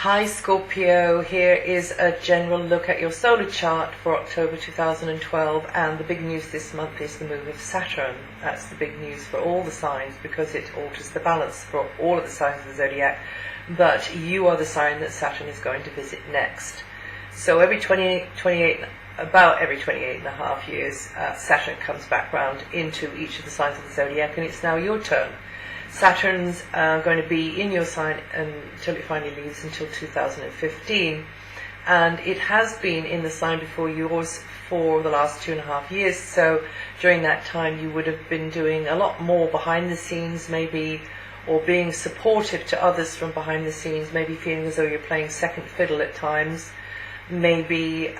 Hi Scorpio, here is a general look at your solar chart for October 2012, and the big news this month is the move of Saturn. That's the big news for all the signs because it alters the balance for all of the signs of the zodiac, but you are the sign that Saturn is going to visit next. So about every 28 and a half years, Saturn comes back round into each of the signs of the zodiac, and it's now your turn. Saturn's going to be in your sign until it finally leaves until 2015, and it has been in the sign before yours for the last 2.5 years. So during that time you would have been doing a lot more behind the scenes maybe, or being supportive to others from behind the scenes, maybe feeling as though you're playing second fiddle at times, maybe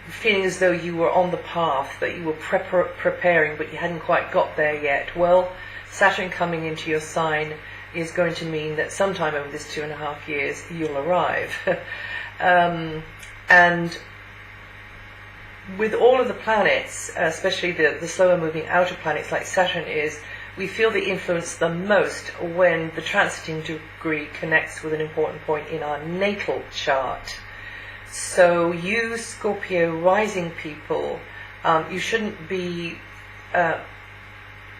feeling as though you were on the path, that you were preparing but you hadn't quite got there yet. Well, Saturn coming into your sign is going to mean that sometime over this 2.5 years you'll arrive. And with all of the planets, especially the slower moving outer planets like Saturn is, we feel the influence the most when the transiting degree connects with an important point in our natal chart. So you Scorpio rising people, you shouldn't be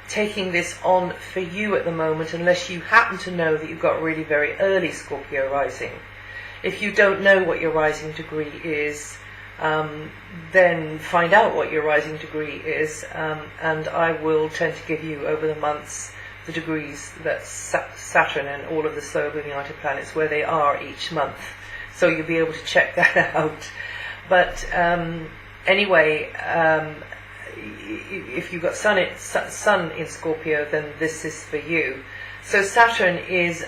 taking this on for you at the moment unless you happen to know that you've got really very early Scorpio rising. If you don't know what your rising degree is, then find out what your rising degree is, and I will tend to give you over the months the degrees that Saturn and all of the slow moving outer planets where they are each month, so you'll be able to check that out. But anyway, if you've got Sun in Scorpio, then this is for you. So Saturn is,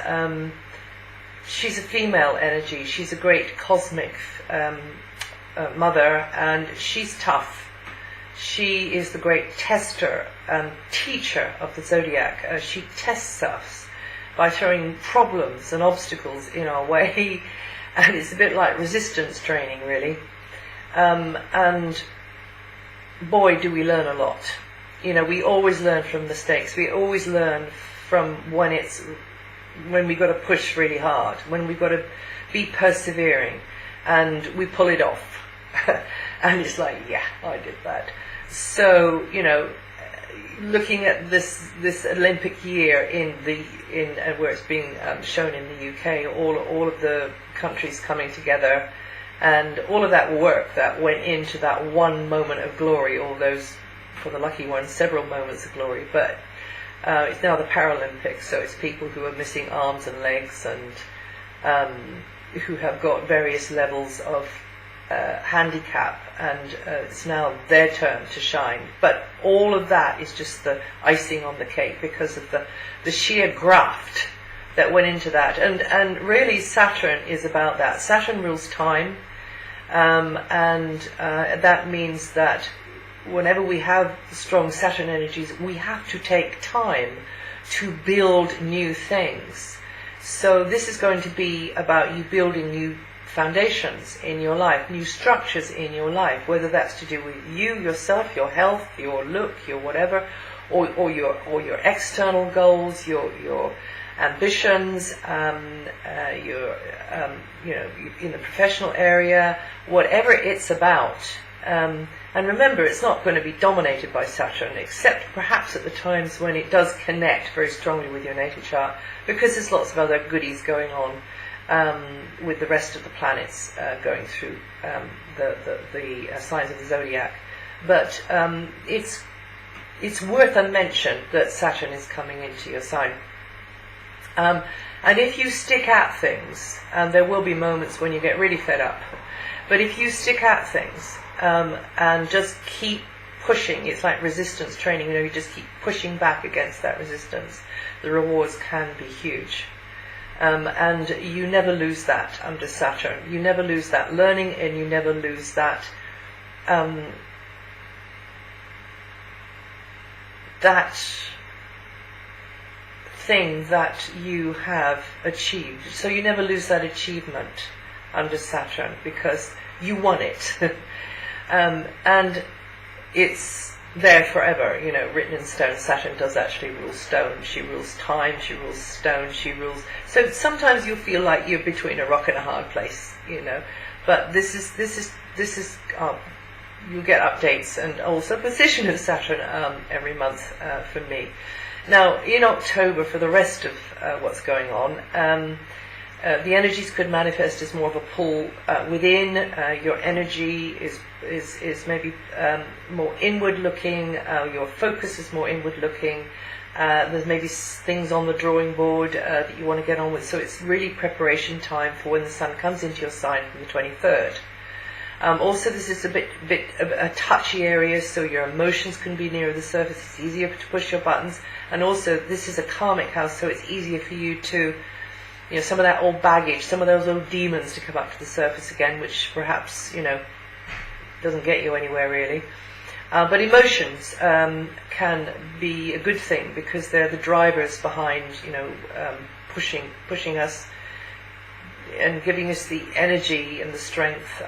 she's a female energy. She's a great cosmic mother, and she's tough. She is the great tester and teacher of the zodiac. She tests us by throwing problems and obstacles in our way, and it's a bit like resistance training, really. And boy, do we learn a lot. You know, we always learn from mistakes. We always learn from when we've got to push really hard, when we've got to be persevering, and we pull it off. And it's like, yeah, I did that. So, you know, looking at this Olympic year in where it's being shown in the UK, all of the countries coming together, and all of that work that went into that one moment of glory, all those, for the lucky ones, several moments of glory. But it's now the Paralympics, so it's people who are missing arms and legs, and who have got various levels of handicap, and it's now their turn to shine. But all of that is just the icing on the cake because of the sheer graft that went into that. And really Saturn is about that. Saturn rules time. And that means that whenever we have strong Saturn energies, we have to take time to build new things. So this is going to be about you building new foundations in your life, new structures in your life, whether that's to do with you, yourself, your health, your look, your whatever, or your external goals, your ambitions, you know, in the professional area, whatever it's about. And remember, it's not going to be dominated by Saturn, except perhaps at the times when it does connect very strongly with your natal chart, because there's lots of other goodies going on with the rest of the planets going through the signs of the zodiac. But it's worth a mention that Saturn is coming into your sign. And if you stick at things, and there will be moments when you get really fed up, but if you stick at things and just keep pushing, it's like resistance training, you know, you just keep pushing back against that resistance, the rewards can be huge. And you never lose that under Saturn. You never lose that learning, and you never lose that thing that you have achieved. So you never lose that achievement under Saturn because you won it. And it's there forever, written in stone. Saturn does actually rule stone. She rules time, she rules stone, she rules... So sometimes you'll feel like you're between a rock and a hard place, But this is you'll get updates and also position of Saturn every month from me. Now, in October, for the rest of what's going on, the energies could manifest as more of a pull within. Your energy is maybe more inward looking. Your focus is more inward looking. There's maybe things on the drawing board that you want to get on with. So it's really preparation time for when the sun comes into your sign from the 23rd. Also, this is a bit a touchy area, so your emotions can be nearer the surface. It's easier to push your buttons, and also this is a karmic house, so it's easier for you to, some of that old baggage, some of those old demons to come up to the surface again, which perhaps doesn't get you anywhere really. But emotions can be a good thing because they're the drivers behind, pushing us and giving us the energy and the strength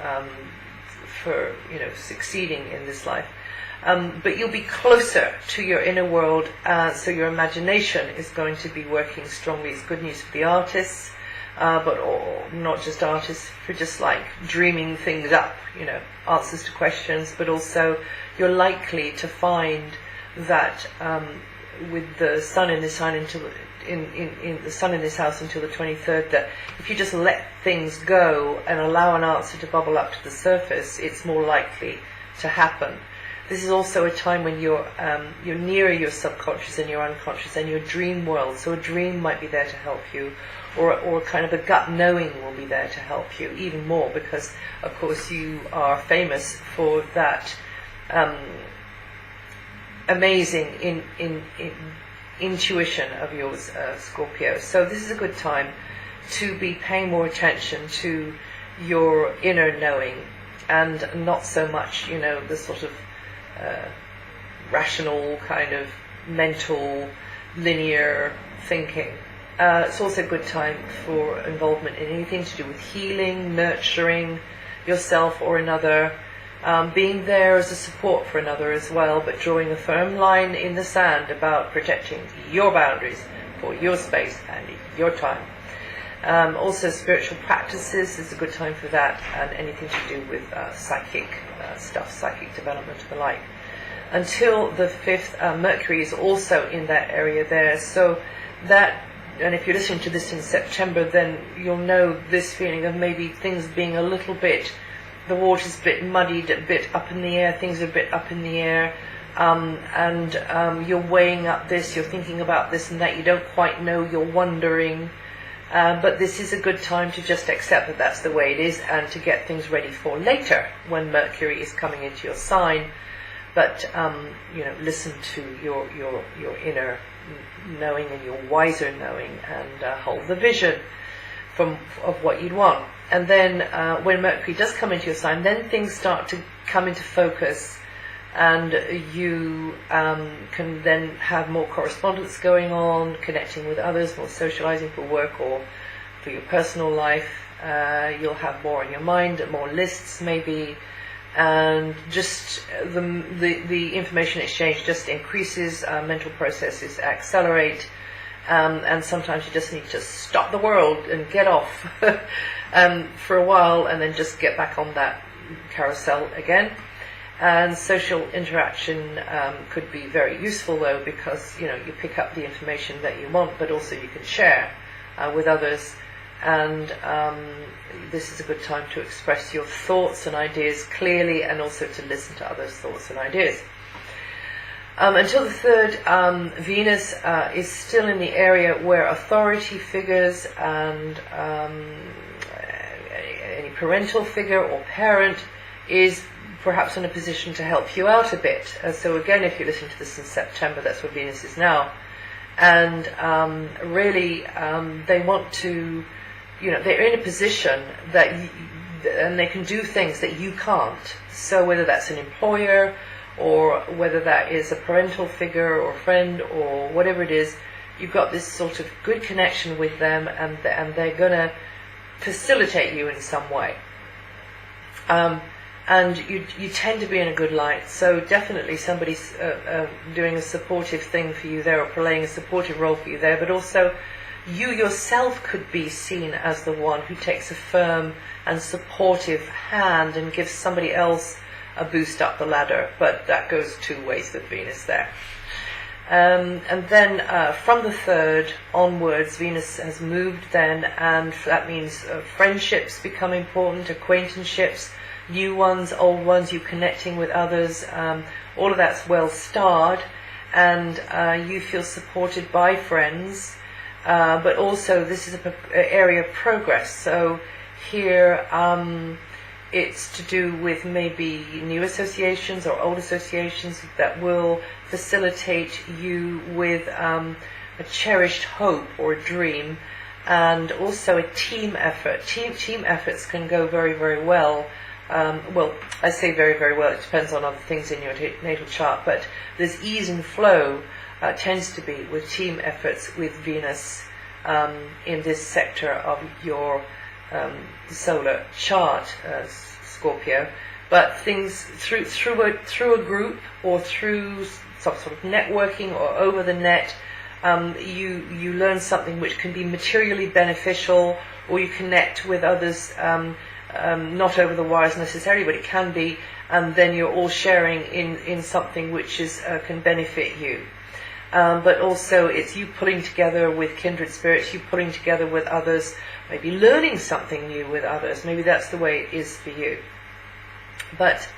for succeeding in this life. But you'll be closer to your inner world, so your imagination is going to be working strongly. It's good news for the artists, but not just artists, for just like dreaming things up, answers to questions. But also, you're likely to find that with the sun in this sign until in the sun in this house until the 23rd, that if you just let things go and allow an answer to bubble up to the surface, it's more likely to happen. This is also a time when you're nearer your subconscious and your unconscious and your dream world. So a dream might be there to help you, or kind of a gut knowing will be there to help you even more, because of course you are famous for that amazing intuition of yours, Scorpio. So this is a good time to be paying more attention to your inner knowing, and not so much, the sort of rational kind of mental linear thinking. It's also a good time for involvement in anything to do with healing, nurturing yourself or another, being there as a support for another as well, but drawing a firm line in the sand about protecting your boundaries for your space and your time. Also spiritual practices is a good time for that, and anything to do with psychic stuff, psychic development and the like. Until the 5th, Mercury is also in that area there, so that, and if you're listening to this in September, then you'll know this feeling of maybe things being a little bit, the water's a bit muddied, a bit up in the air, things are a bit up in the air, and you're weighing up this, you're thinking about this and that, you don't quite know, you're wondering, but this is a good time to just accept that that's the way it is, and to get things ready for later when Mercury is coming into your sign. But listen to your inner knowing and your wiser knowing, and hold the vision of what you'd want. And then when Mercury does come into your sign, then things start to come into focus, and you can then have more correspondence going on, connecting with others, more socializing for work or for your personal life. You'll have more on your mind, more lists maybe, and just the information exchange just increases, mental processes accelerate, and sometimes you just need to stop the world and get off for a while, and then just get back on that carousel again. And social interaction could be very useful though, because you pick up the information that you want, but also you can share with others. And this is a good time to express your thoughts and ideas clearly, and also to listen to others' thoughts and ideas. Until the 3rd, Venus is still in the area where authority figures and any parental figure or parent is perhaps in a position to help you out a bit. So again, if you listen to this in September, that's where Venus is now. And really, they want to, they're in a position that, and they can do things that you can't. So whether that's an employer, or whether that is a parental figure or friend or whatever it is, you've got this sort of good connection with them, and they're going to facilitate you in some way. and you tend to be in a good light. So definitely somebody's doing a supportive thing for you there, or playing a supportive role for you there, but also you yourself could be seen as the one who takes a firm and supportive hand and gives somebody else a boost up the ladder, but that goes two ways with Venus there. And then from the 3rd onwards, Venus has moved then, and that means friendships become important, acquaintanceships, new ones, old ones, you connecting with others, all of that's well starred, and you feel supported by friends, but also this is an area of progress. So here it's to do with maybe new associations or old associations that will facilitate you with a cherished hope or a dream, and also a team effort. Team efforts can go very, very well. Well, I say very, very well, it depends on other things in your natal chart, but there's ease and flow tends to be with team efforts with Venus in this sector of your solar chart, Scorpio. But things through a group, or through some sort of networking, or over the net, you learn something which can be materially beneficial, or you connect with others, not over the wires necessarily, but it can be, and then you're all sharing in something which is can benefit you. But also it's you pulling together with kindred spirits, you pulling together with others, maybe learning something new with others. Maybe that's the way it is for you. But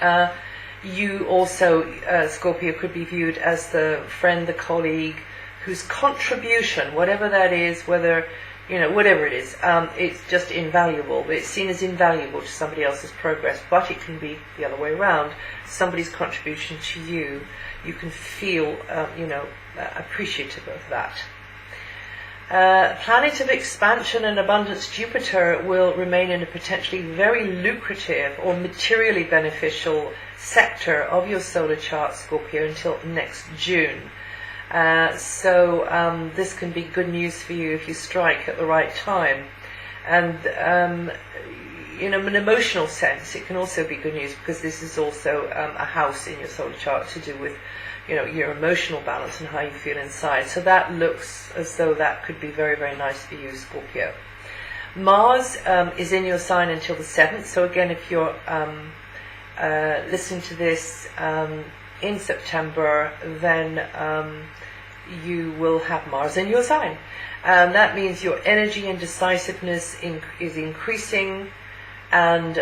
you also, Scorpio, could be viewed as the friend, the colleague, whose contribution, whatever that is, whether, whatever it is, it's just invaluable. It's seen as invaluable to somebody else's progress, but it can be the other way around. Somebody's contribution to you, you can feel, appreciative of that. Planet of expansion and abundance, Jupiter, will remain in a potentially very lucrative or materially beneficial sector of your solar chart, Scorpio, until next June. So this can be good news for you if you strike at the right time. And in an emotional sense, it can also be good news, because this is also a house in your solar chart to do with your emotional balance and how you feel inside. So that looks as though that could be very, very nice for you, Scorpio. Mars is in your sign until the 7th. So again, if you're listening to this in September, then you will have Mars in your sign. That means your energy and decisiveness is increasing, and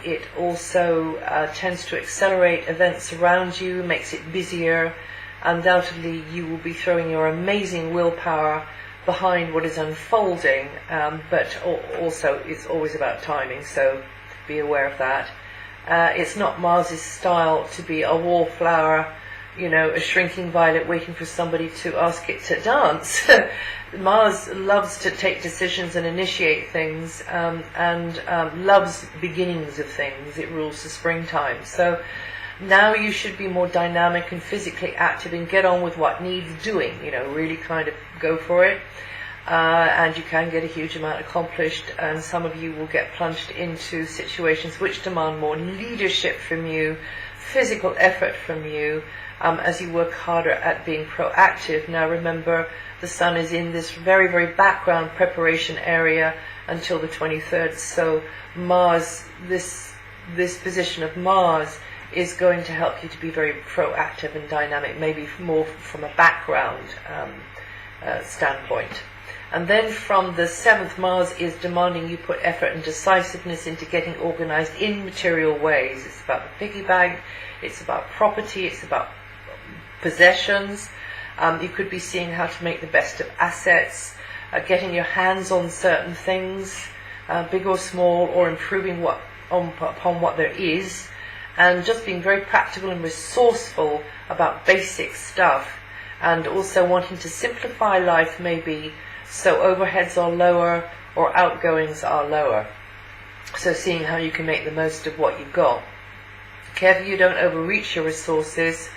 it also tends to accelerate events around you, makes it busier. Undoubtedly, you will be throwing your amazing willpower behind what is unfolding, but also it's always about timing, so be aware of that. It's not Mars's style to be a wallflower, a shrinking violet waiting for somebody to ask it to dance. Mars loves to take decisions and initiate things, and loves beginnings of things. It rules the springtime. So now you should be more dynamic and physically active and get on with what needs doing, really kind of go for it. And you can get a huge amount accomplished, and some of you will get plunged into situations which demand more leadership from you, physical effort from you, as you work harder at being proactive. Now remember, the Sun is in this very, very background preparation area until the 23rd, so Mars, this position of Mars is going to help you to be very proactive and dynamic, maybe more from a background standpoint. And then from the 7th, Mars is demanding you put effort and decisiveness into getting organized in material ways. It's about the piggy bank, it's about property, it's about possessions. You could be seeing how to make the best of assets, getting your hands on certain things, big or small, or improving upon what there is, and just being very practical and resourceful about basic stuff, and also wanting to simplify life maybe, so overheads are lower or outgoings are lower. So seeing how you can make the most of what you've got. Careful you don't overreach your resources,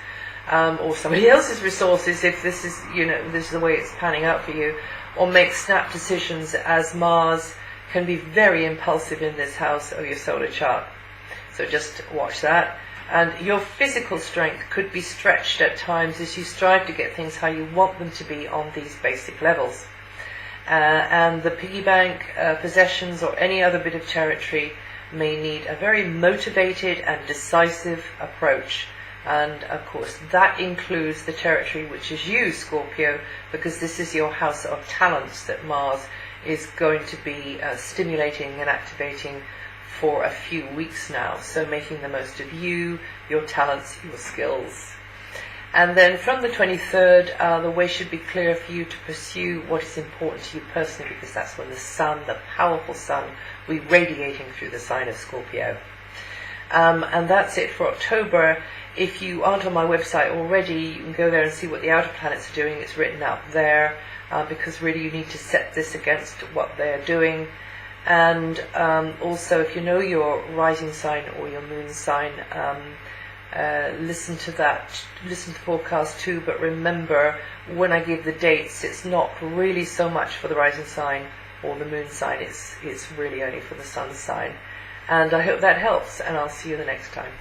or somebody else's resources, if this is, this is the way it's panning out for you, or make snap decisions, as Mars can be very impulsive in this house of your solar chart. So just watch that. And your physical strength could be stretched at times as you strive to get things how you want them to be on these basic levels. And the piggy bank, possessions, or any other bit of territory may need a very motivated and decisive approach. And of course that includes the territory which is you, Scorpio, because this is your house of talents that Mars is going to be stimulating and activating for a few weeks now. So making the most of you, your talents, your skills. And then from the 23rd, the way should be clear for you to pursue what is important to you personally, because that's when the sun, the powerful sun, will be radiating through the sign of Scorpio. And that's it for October. If you aren't on my website already, you can go there and see what the outer planets are doing. It's written up there, because really you need to set this against what they're doing. And also, if you know your rising sign or your moon sign, listen to that, listen to the forecast too, but remember, when I give the dates, it's not really so much for the rising sign or the moon sign, it's really only for the sun sign. And I hope that helps, and I'll see you the next time.